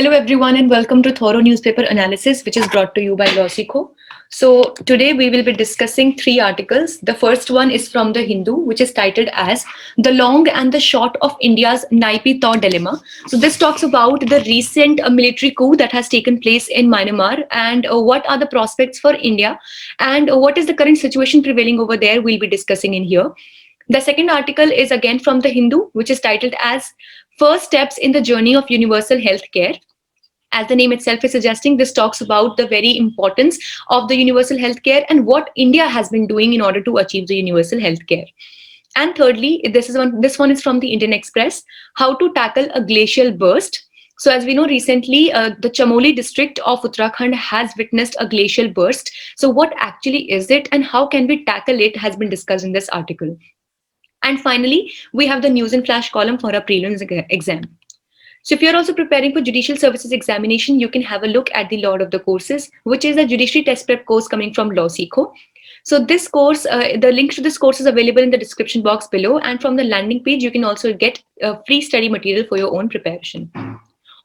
Hello, everyone, and welcome to Thorough Newspaper Analysis, which is brought to you by Losico. So, today we will be discussing three articles. The first one is from The Hindu, which is titled as The Long and the Short of India's Naipi Tor Dilemma. So, this talks about the recent military coup that has taken place in Myanmar and what are the prospects for India and what is the current situation prevailing over there. We'll be discussing in here. The second article is again from The Hindu, which is titled as First Steps in the Journey of Universal Healthcare. As the name itself is suggesting, this talks about the very importance of the universal healthcare and what India has been doing in order to achieve the universal healthcare. And thirdly, this one is from the Indian Express, how to tackle a glacial burst. So as we know, recently the Chamoli district of Uttarakhand has witnessed a glacial burst. So what actually is it and how can we tackle it has been discussed in this article. And finally, we have the news and flash column for our prelims exam. So if you're also preparing for Judicial Services examination, you can have a look at the Lord of the Courses, which is a judiciary test prep course coming from Losico. So this course, the link to this course is available in the description box below. And from the landing page, you can also get free study material for your own preparation.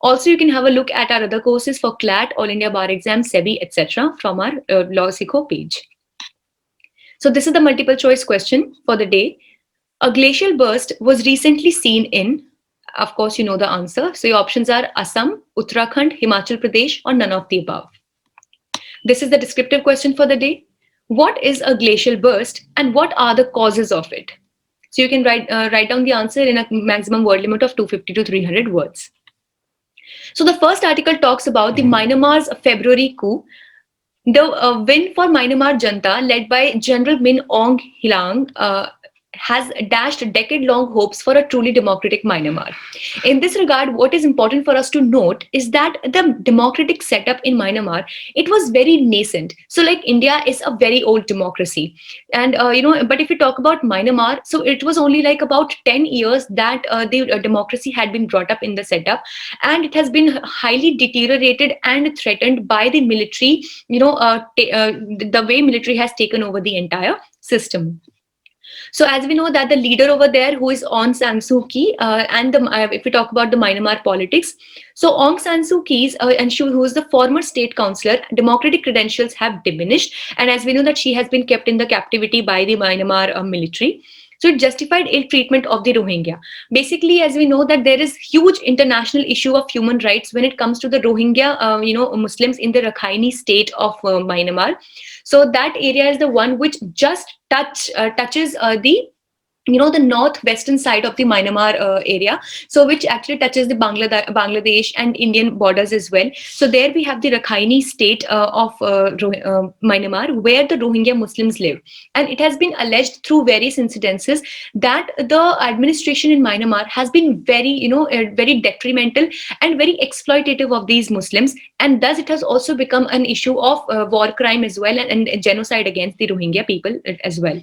Also, you can have a look at our other courses for CLAT, All India Bar Exam, SEBI, etc. from our Losico page. So this is the multiple choice question for the day. A glacial burst was recently seen in, of course, you know the answer. So your options are Assam, Uttarakhand, Himachal Pradesh, or none of the above. This is the descriptive question for the day. What is a glacial burst and what are the causes of it? So you can write down the answer in a maximum word limit of 250 to 300 words. So the first article talks about the Myanmar's February coup. The win for Myanmar Junta, led by General Min Aung Hlaing, has dashed decade-long hopes for a truly democratic Myanmar. In this regard, what is important for us to note is that the democratic setup in Myanmar, it was very nascent. So like India is a very old democracy. And, but if we talk about Myanmar, so it was only like about 10 years that the democracy had been brought up in the setup. And it has been highly deteriorated and threatened by the military, the way military has taken over the entire system. So as we know that the leader over there who is Aung San Suu Kyi if we talk about the Myanmar politics, so Aung San Suu Kyi who is the former state councillor, democratic credentials have diminished, and as we know that she has been kept in the captivity by the Myanmar military. So it justified ill treatment of the Rohingya. Basically, as we know that there is huge international issue of human rights when it comes to the Rohingya, Muslims in the Rakhine state of Myanmar. So that area is the one which just touches the northwestern side of the Myanmar area, so which actually touches the Bangladesh and Indian borders as well. So there we have the Rakhine state of Myanmar, where the Rohingya Muslims live, and it has been alleged through various incidences that the administration in Myanmar has been very detrimental and very exploitative of these Muslims, and thus it has also become an issue of war crime as well and genocide against the Rohingya people as well.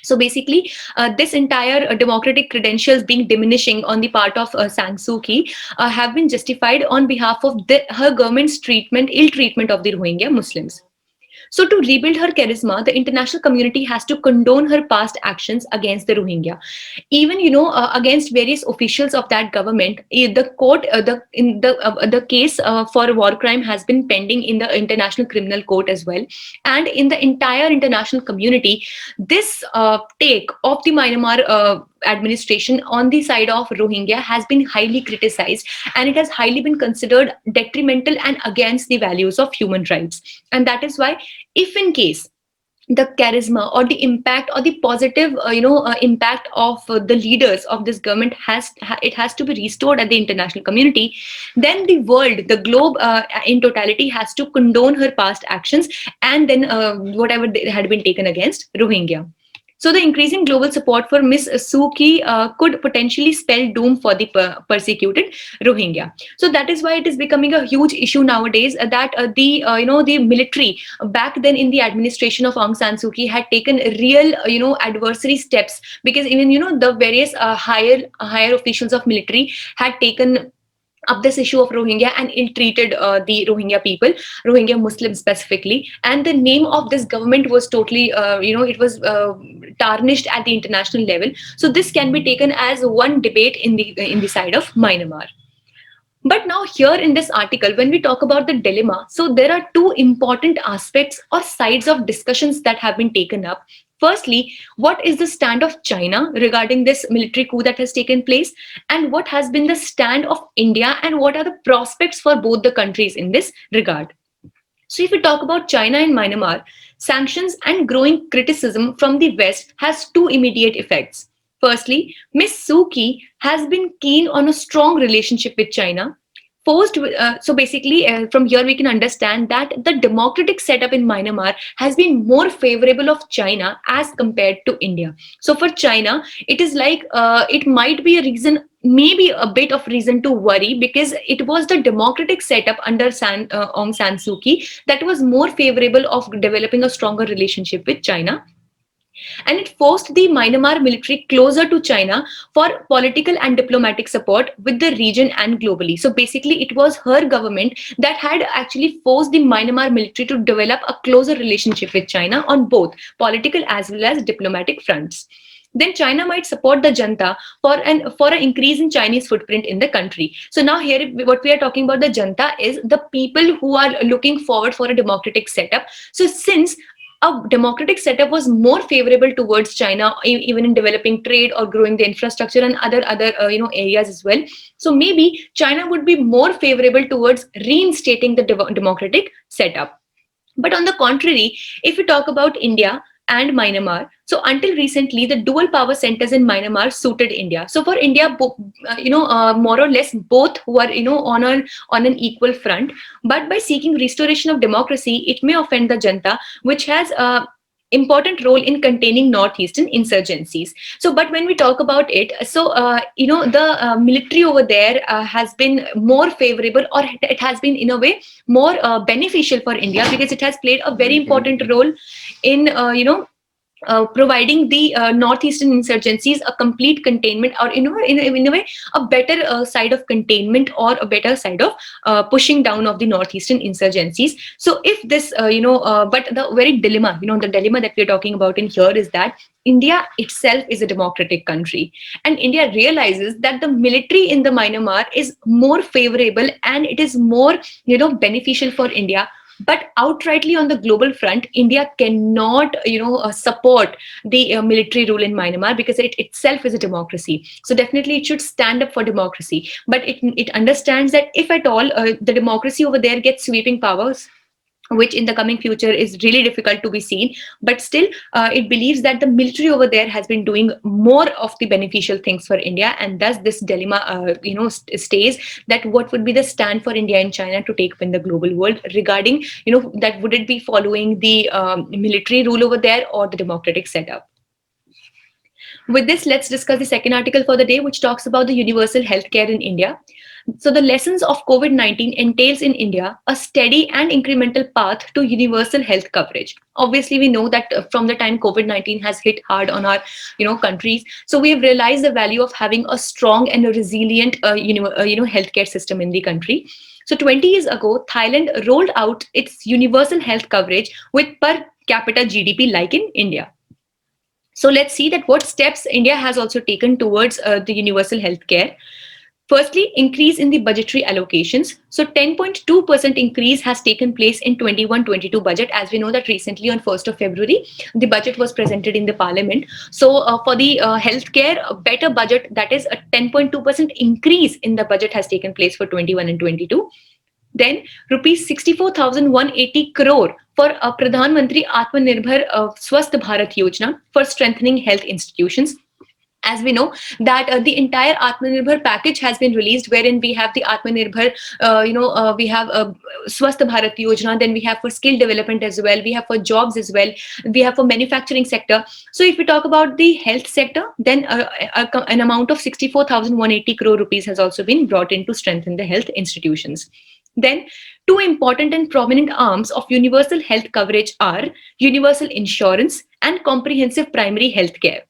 So basically, this entire democratic credentials being diminishing on the part of San Suu Kyi have been justified on behalf of her government's ill treatment of the Rohingya Muslims. So to rebuild her charisma, the international community has to condone her past actions against the Rohingya. Even, against various officials of that government, the court, the case for war crime has been pending in the International Criminal Court as well. And in the entire international community, this take of the Myanmar administration on the side of Rohingya has been highly criticized, and it has highly been considered detrimental and against the values of human rights. And that is why, if in case the charisma or the impact or the positive impact of the leaders of this government has to be restored at the international community, then the world, the globe in totality has to condone her past actions and then whatever had been taken against Rohingya. So the increasing global support for Ms. Suu Kyi could potentially spell doom for the persecuted Rohingya. So that is why it is becoming a huge issue nowadays that the military back then in the administration of Aung San Suu Kyi had taken real adversary steps, because even the various higher officials of military had taken up this issue of Rohingya and ill-treated the Rohingya people, Rohingya Muslims specifically. And the name of this government was totally, it was tarnished at the international level. So this can be taken as one debate in the side of Myanmar. But now here in this article, when we talk about the dilemma, so there are two important aspects or sides of discussions that have been taken up. Firstly, what is the stand of China regarding this military coup that has taken place? And what has been the stand of India? And what are the prospects for both the countries in this regard? So if we talk about China and Myanmar, sanctions and growing criticism from the West has two immediate effects. Firstly, Ms. Suu Kyi has been keen on a strong relationship with China. So basically, from here we can understand that the democratic setup in Myanmar has been more favorable of China as compared to India. So for China, it is like it might be a reason, maybe a bit of reason to worry, because it was the democratic setup under Aung San Suu Kyi that was more favorable of developing a stronger relationship with China, and it forced the Myanmar military closer to China for political and diplomatic support with the region and globally. So basically, it was her government that had actually forced the Myanmar military to develop a closer relationship with China on both political as well as diplomatic fronts. Then China might support the Janta for an increase in Chinese footprint in the country. So now here what we are talking about the Janta is the people who are looking forward for a democratic setup. So since a democratic setup was more favorable towards China, even in developing trade or growing the infrastructure and other areas as well. So maybe China would be more favorable towards reinstating the democratic setup. But on the contrary, if we talk about India and Myanmar, so until recently, the dual power centers in Myanmar suited India. So for India, more or less both were on an equal front. But by seeking restoration of democracy, it may offend the Janta, which has a important role in containing northeastern insurgencies. So but when we talk about it, so the military over there has been more favorable, or it has been in a way more beneficial for India, because it has played a very important role in providing the northeastern insurgencies a complete containment, or in a way a better side of containment, or a better side of pushing down of the northeastern insurgencies. So if this but the very dilemma, the dilemma that we're talking about in here is that India itself is a democratic country, and India realizes that the military in the Myanmar is more favorable and it is more beneficial for India. But outrightly on the global front, India cannot support the military rule in Myanmar, because it itself is a democracy. So definitely it should stand up for democracy, but it understands that if at all the democracy over there gets sweeping powers, which in the coming future is really difficult to be seen, but still it believes that the military over there has been doing more of the beneficial things for India, and thus this dilemma stays, that what would be the stand for India and China to take up in the global world regarding that would it be following the military rule over there or the democratic setup. With this, let's discuss the second article for the day, which talks about the universal healthcare in India. So the lessons of COVID-19 entails in India a steady and incremental path to universal health coverage. Obviously, we know that from the time COVID-19 has hit hard on our countries, so we have realized the value of having a strong and a resilient healthcare system in the country. So 20 years ago, Thailand rolled out its universal health coverage with per capita GDP like in India. So let's see that what steps India has also taken towards the universal healthcare. Firstly, increase in the budgetary allocations. So 10.2% increase has taken place in 21-22 budget. As we know that recently on 1st of February, the budget was presented in the parliament. So for the healthcare, a better budget, that is a 10.2% increase in the budget has taken place for 21 and 22. Then rupees 64,180 crore for Pradhan Mantri Atmanirbhar Swasth Bharat Yojana for strengthening health institutions. As we know that the entire Atmanirbhar package has been released, wherein we have the Atmanirbhar, we have Swasth Bharat Yojana, then we have for skill development as well, we have for jobs as well, we have for manufacturing sector. So if we talk about the health sector, then an amount of 64,180 crore rupees has also been brought in to strengthen the health institutions. Then, two important and prominent arms of universal health coverage are universal insurance and comprehensive primary health care.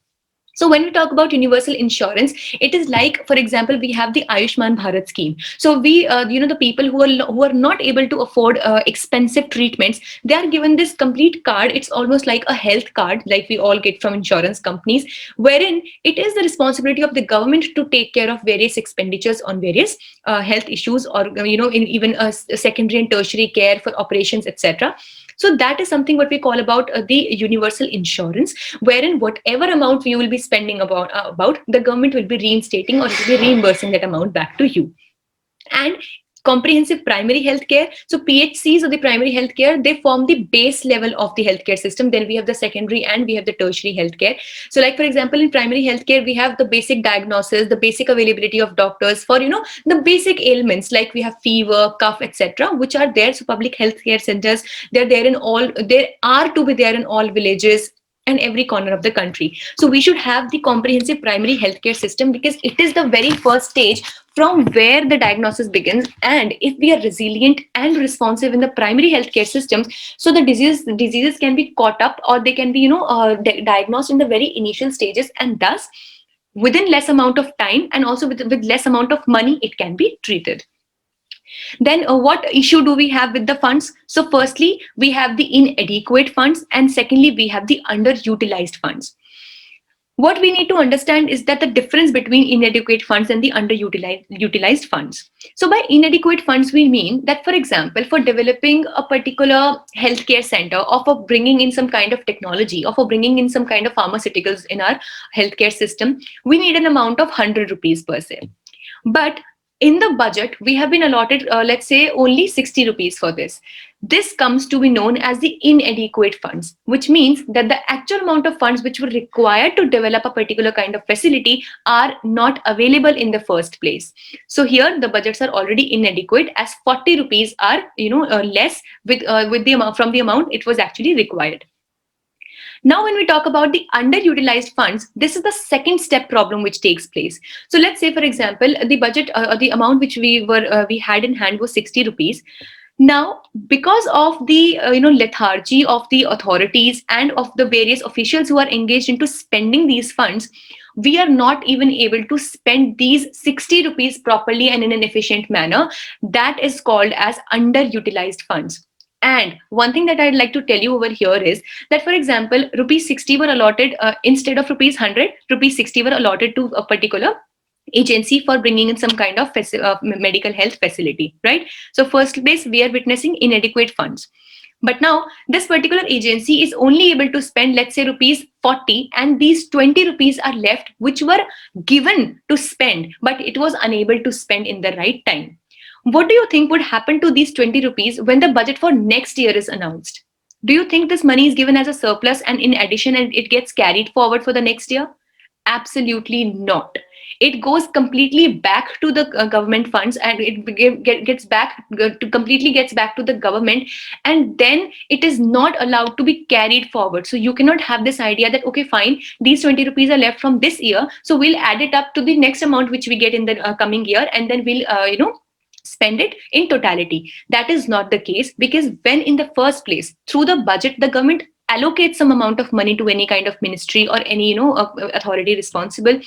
So when we talk about universal insurance, it is like, for example, we have the Ayushman Bharat scheme. So we, the people who are not able to afford expensive treatments, they are given this complete card. It's almost like a health card, like we all get from insurance companies, wherein it is the responsibility of the government to take care of various expenditures on various health issues, or in even a secondary and tertiary care for operations, etc. So that is something what we call about the universal insurance, wherein whatever amount you will be spending about the government will be reinstating or it will be reimbursing that amount back to you. And comprehensive primary health care, so PHCs, or the primary health care, they form the base level of the healthcare system. Then we have the secondary and we have the tertiary healthcare. So like, for example, in primary healthcare, we have the basic diagnosis, the basic availability of doctors for the basic ailments, like we have fever, cough, etc., which are there. So public healthcare centers, they're there in all, there are to be there in all villages and every corner of the country. So we should have the comprehensive primary healthcare system, because it is the very first stage from where the diagnosis begins. And if we are resilient and responsive in the primary healthcare systems, so the diseases can be caught up, or they can be diagnosed in the very initial stages, and thus within less amount of time, and also with less amount of money, it can be treated. Then what issue do we have with the funds? So firstly, we have the inadequate funds, and secondly, we have the underutilized funds. What we need to understand is that the difference between inadequate funds and the underutilized funds. So by inadequate funds, we mean that, for example, for developing a particular healthcare center, or for bringing in some kind of technology, or for bringing in some kind of pharmaceuticals in our healthcare system, we need an amount of 100 rupees per se. But in the budget, we have been allotted, let's say, only 60 rupees for this. This comes to be known as the inadequate funds, which means that the actual amount of funds which were required to develop a particular kind of facility are not available in the first place. So here the budgets are already inadequate, as 40 rupees are less with the amount, from the amount it was actually required. Now, when we talk about the underutilized funds, this is the second step problem which takes place. So let's say, for example, the budget, the amount which we had in hand was 60 rupees. Now, because of the lethargy of the authorities and of the various officials who are engaged into spending these funds, we are not even able to spend these 60 rupees properly and in an efficient manner. That is called as underutilized funds. And one thing that I'd like to tell you over here is that, for example, rupees 60 were allotted instead of rupees 100, rupees 60 were allotted to a particular agency for bringing in some kind of medical health facility, right? So first place, we are witnessing inadequate funds. But now this particular agency is only able to spend, let's say, rupees 40, and these 20 rupees are left, which were given to spend, but it was unable to spend in the right time. What do you think would happen to these 20 rupees when the budget for next year is announced? Do you think this money is given as a surplus and in addition and it gets carried forward for the next year? Absolutely not. It goes completely back to the government funds, and it gets back to completely gets back to the government, and then it is not allowed to be carried forward. So you cannot have this idea that, okay, fine, these 20 rupees are left from this year, so we'll add it up to the next amount which we get in the coming year, and then we'll spend it in totality. That is not the case, because when in the first place, through the budget, the government allocates some amount of money to any kind of ministry or any authority responsible,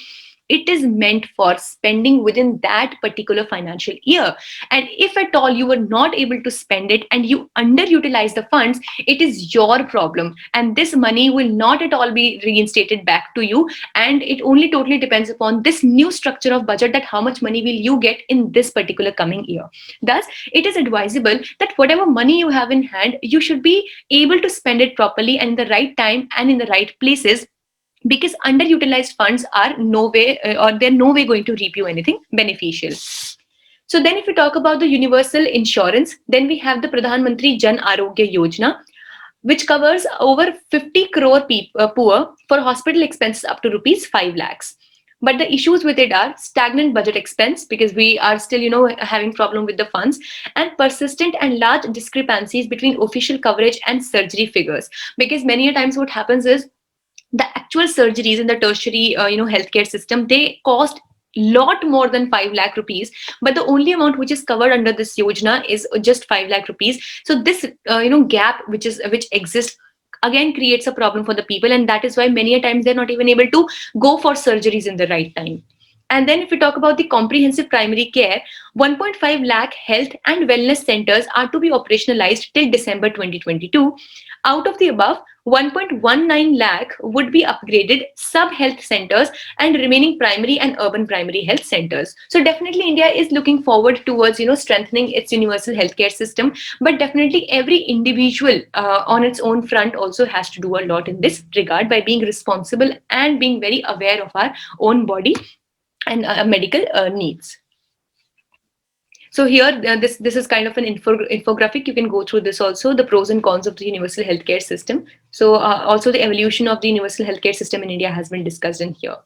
it is meant for spending within that particular financial year. And if at all you were not able to spend it and you underutilize the funds, it is your problem, and this money will not at all be reinstated back to you. And it only totally depends upon this new structure of budget, that how much money will you get in this particular coming year. Thus, it is advisable that whatever money you have in hand, you should be able to spend it properly and in the right time and in the right places, because underutilized funds are no way or they're no way going to reap you anything beneficial. So then if we talk about the universal insurance, then we have the Pradhan Mantri Jan Arogya Yojana, which covers over 50 crore poor for hospital expenses up to rupees 5 lakhs. But the issues with it are stagnant budget expense, because we are still, having problem with the funds, and persistent and large discrepancies between official coverage and surgery figures. Because many a times what happens is, the actual surgeries in the tertiary healthcare system, they cost lot more than 5 lakh rupees, but the only amount which is covered under this yojana is just 5 lakh rupees. So this gap which exists again creates a problem for the people, and that is why many a times they're not even able to go for surgeries in the right time. And then if we talk about the comprehensive primary care, 1.5 lakh health and wellness centers are to be operationalized till December 2022. Out of the above, 1.19 lakh would be upgraded sub-health centers and remaining primary and urban primary health centers. So definitely India is looking forward towards, strengthening its universal healthcare system, but definitely every individual on its own front also has to do a lot in this regard by being responsible and being very aware of our own body and medical needs. So here, this is kind of an infographic. You can go through this also, the pros and cons of the universal healthcare system. So also the evolution of the universal healthcare system in India has been discussed in here.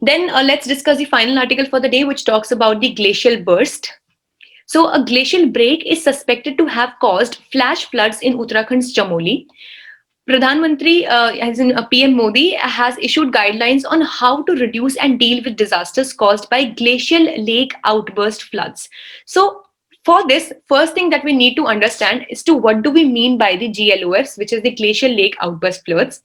Then let's discuss the final article for the day, which talks about the glacial burst. So a glacial break is suspected to have caused flash floods in Uttarakhand's Chamoli. Pradhan Mantri, as in PM Modi, has issued guidelines on how to reduce and deal with disasters caused by glacial lake outburst floods. So for this, first thing that we need to understand is to what do we mean by the GLOFs, which is the glacial lake outburst floods.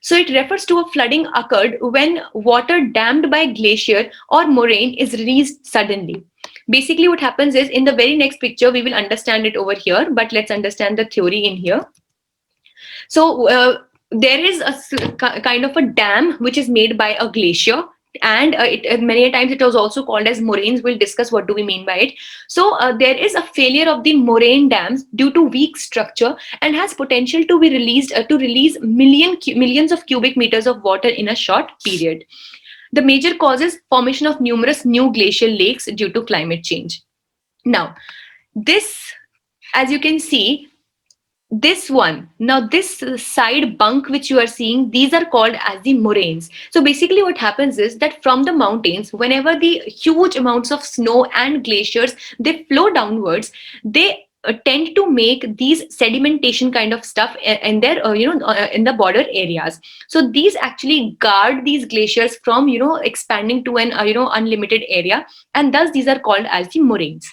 So it refers to a flooding occurred when water dammed by glacier or moraine is released suddenly. Basically what happens is, in the very next picture, we will understand it over here, but let's understand the theory in here. So there is a kind of a dam which is made by a glacier, and many times it was also called as moraines. We'll discuss what do we mean by it. So there is a failure of the moraine dams due to weak structure and has potential to be released to release millions of cubic meters of water in a short period. The major causes formation of numerous new glacial lakes due to climate change. Now, this, as you can see, this side bunk which you are seeing, these are called as the moraines. So basically what happens is that from the mountains, whenever the huge amounts of snow and glaciers, they flow downwards, they tend to make these sedimentation kind of stuff in their in the border areas. So these actually guard these glaciers from expanding to an unlimited area, and thus these are called as the moraines.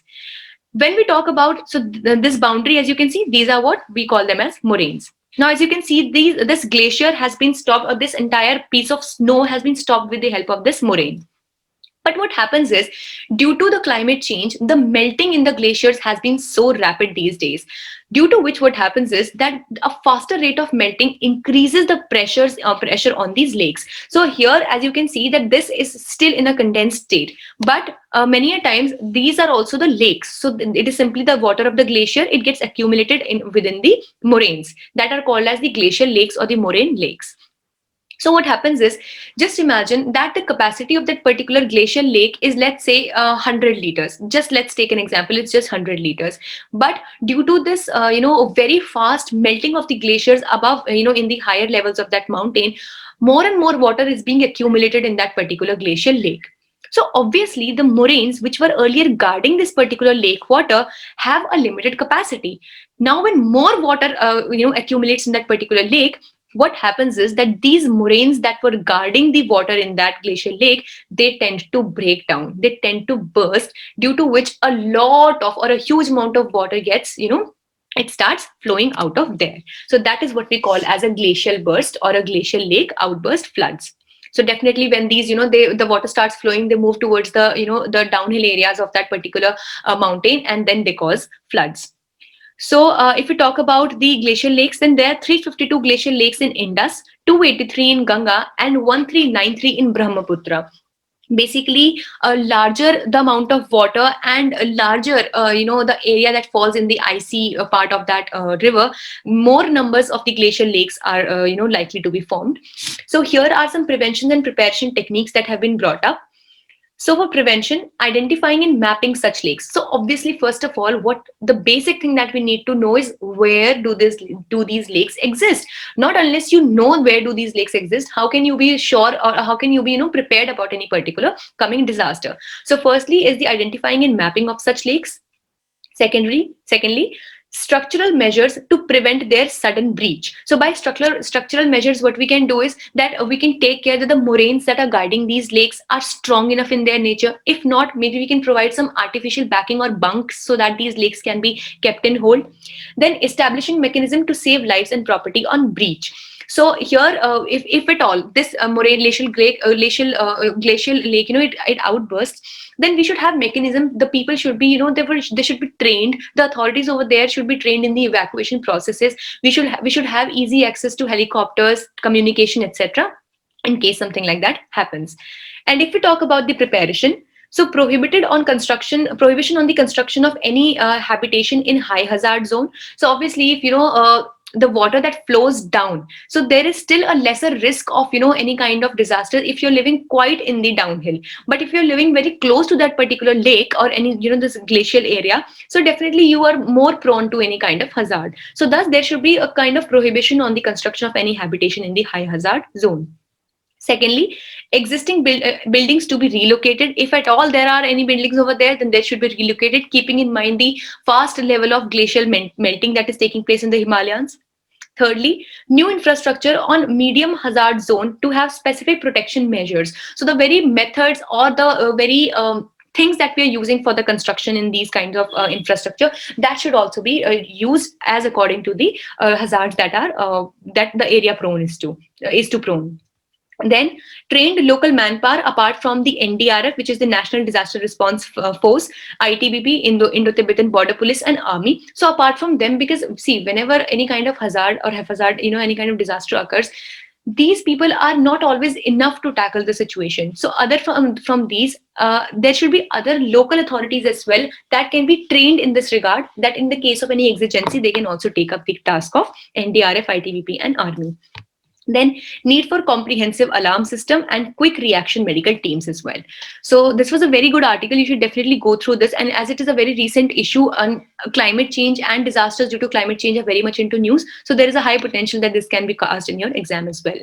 When we talk about, so this boundary, as you can see, these are what we call them as moraines. Now, as you can see, this glacier has been stopped, or this entire piece of snow has been stopped with the help of this moraine. But what happens is, due to the climate change, the melting in the glaciers has been so rapid these days, due to which what happens is that a faster rate of melting increases the pressure on these lakes. So here, as you can see, that this is still in a condensed state, but many a times these are also the lakes. So it is simply the water of the glacier, it gets accumulated within the moraines that are called as the glacial lakes or the moraine lakes. So what happens is, just imagine that the capacity of that particular glacial lake is, let's say, 100 liters. Just let's take an example, it's just 100 liters. But due to this, very fast melting of the glaciers above, in the higher levels of that mountain, more and more water is being accumulated in that particular glacial lake. So obviously the moraines which were earlier guarding this particular lake water have a limited capacity. Now when more water accumulates in that particular lake, what happens is that these moraines that were guarding the water in that glacial lake, they tend to break down, they tend to burst, due to which a lot of, or a huge amount of water gets, it starts flowing out of there. So that is what we call as a glacial burst or a glacial lake outburst floods. So definitely when these, the water starts flowing, they move towards the, the downhill areas of that particular mountain, and then they cause floods. So if we talk about the glacial lakes, then there are 352 glacial lakes in Indus, 283 in Ganga, and 1393 in Brahmaputra. Basically, a larger the amount of water and a larger, the area that falls in the icy part of that river, more numbers of the glacial lakes are, likely to be formed. So here are some prevention and preparation techniques that have been brought up. So for prevention, identifying and mapping such lakes. So obviously, first of all, what the basic thing that we need to know is, where do these lakes exist? Not unless you know where do these lakes exist, how can you be sure, or how can you be prepared about any particular coming disaster? So firstly is the identifying and mapping of such lakes. Secondly, structural measures to prevent their sudden breach. So by structural measures, what we can do is that we can take care that the moraines that are guiding these lakes are strong enough in their nature. If not, maybe we can provide some artificial backing or bunks so that these lakes can be kept in hold. Then establishing mechanism to save lives and property on breach. So here, if at all this moraine glacial lake, it outbursts, then we should have mechanism. The people should be, they should be trained. The authorities over there should be trained in the evacuation processes. We should have easy access to helicopters, communication, etc. in case something like that happens. And if we talk about the preparation, so prohibition on the construction of any habitation in high hazard zone. So obviously, if the water that flows down, so there is still a lesser risk of any kind of disaster if you're living quite in the downhill. But if you're living very close to that particular lake or any this glacial area, so definitely you are more prone to any kind of hazard. So thus there should be a kind of prohibition on the construction of any habitation in the high hazard zone. Secondly, existing buildings to be relocated. If at all there are any buildings over there, then they should be relocated, keeping in mind the fast level of glacial melting that is taking place in the Himalayas. Thirdly, new infrastructure on medium hazard zone to have specific protection measures. So the very methods or the very things that we are using for the construction in these kinds of infrastructure, that should also be used as according to the hazards that are that the area prone is to prone. Then trained local manpower apart from the NDRF, which is the National Disaster Response Force, ITBP, Indo-Tibetan Border Police and Army. So apart from them, because see, whenever any kind of hazard or haphazard, any kind of disaster occurs, these people are not always enough to tackle the situation. So other from these, there should be other local authorities as well that can be trained in this regard, that in the case of any exigency, they can also take up the task of NDRF, ITBP and Army. Then need for comprehensive alarm system and quick reaction medical teams as well. So this was a very good article. You should definitely go through this. And as it is a very recent issue on climate change and disasters due to climate change are very much into news. So there is a high potential that this can be asked in your exam as well.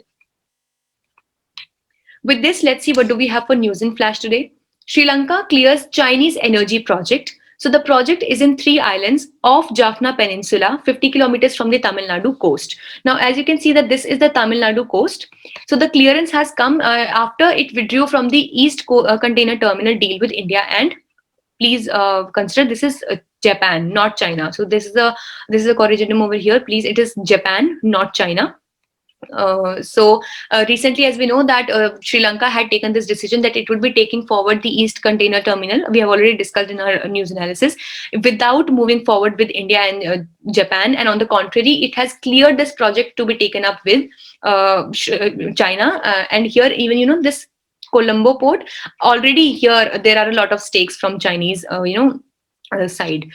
With this, let's see what do we have for news in flash today. Sri Lanka clears Chinese energy project. So the project is in 3 islands off Jaffna Peninsula, 50 kilometers from the Tamil Nadu coast. Now, as you can see that this is the Tamil Nadu coast. So the clearance has come after it withdrew from the East Container Terminal deal with India. And please consider this is Japan, not China. So this is a corrigendum over here. Please, it is Japan, not China. Recently, as we know that Sri Lanka had taken this decision that it would be taking forward the East Container Terminal. We have already discussed in our news analysis without moving forward with India and Japan. And on the contrary, it has cleared this project to be taken up with China. And here, even this Colombo port, already here there are a lot of stakes from Chinese side.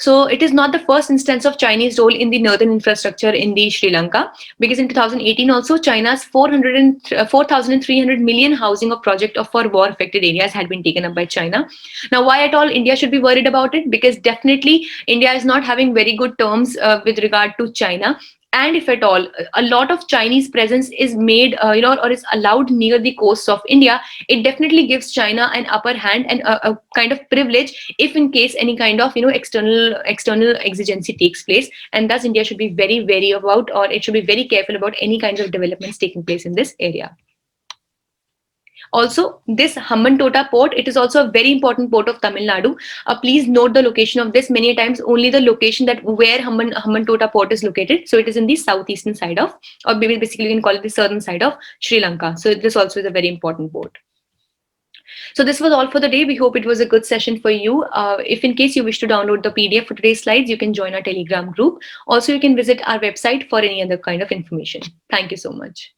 So it is not the first instance of Chinese role in the northern infrastructure in the Sri Lanka, because in 2018 also China's 4,300 million housing of project for war affected areas had been taken up by China. Now, why at all India should be worried about it? Because definitely India is not having very good terms with regard to China. And if at all, a lot of Chinese presence is made, or is allowed near the coasts of India, it definitely gives China an upper hand and a kind of privilege if in case any kind of, external exigency takes place. And thus India should be very wary about, or it should be very careful about any kinds of developments taking place in this area. Also, this Hambantota port, it is also a very important port of Tamil Nadu. Please note the location of this. Many times only the location that where Hambantota port is located. So it is in the southeastern side of, or basically you can call it the southern side of Sri Lanka. So this also is a very important port. So this was all for the day. We hope it was a good session for you. If in case you wish to download the PDF for today's slides, you can join our Telegram group. Also, you can visit our website for any other kind of information. Thank you so much.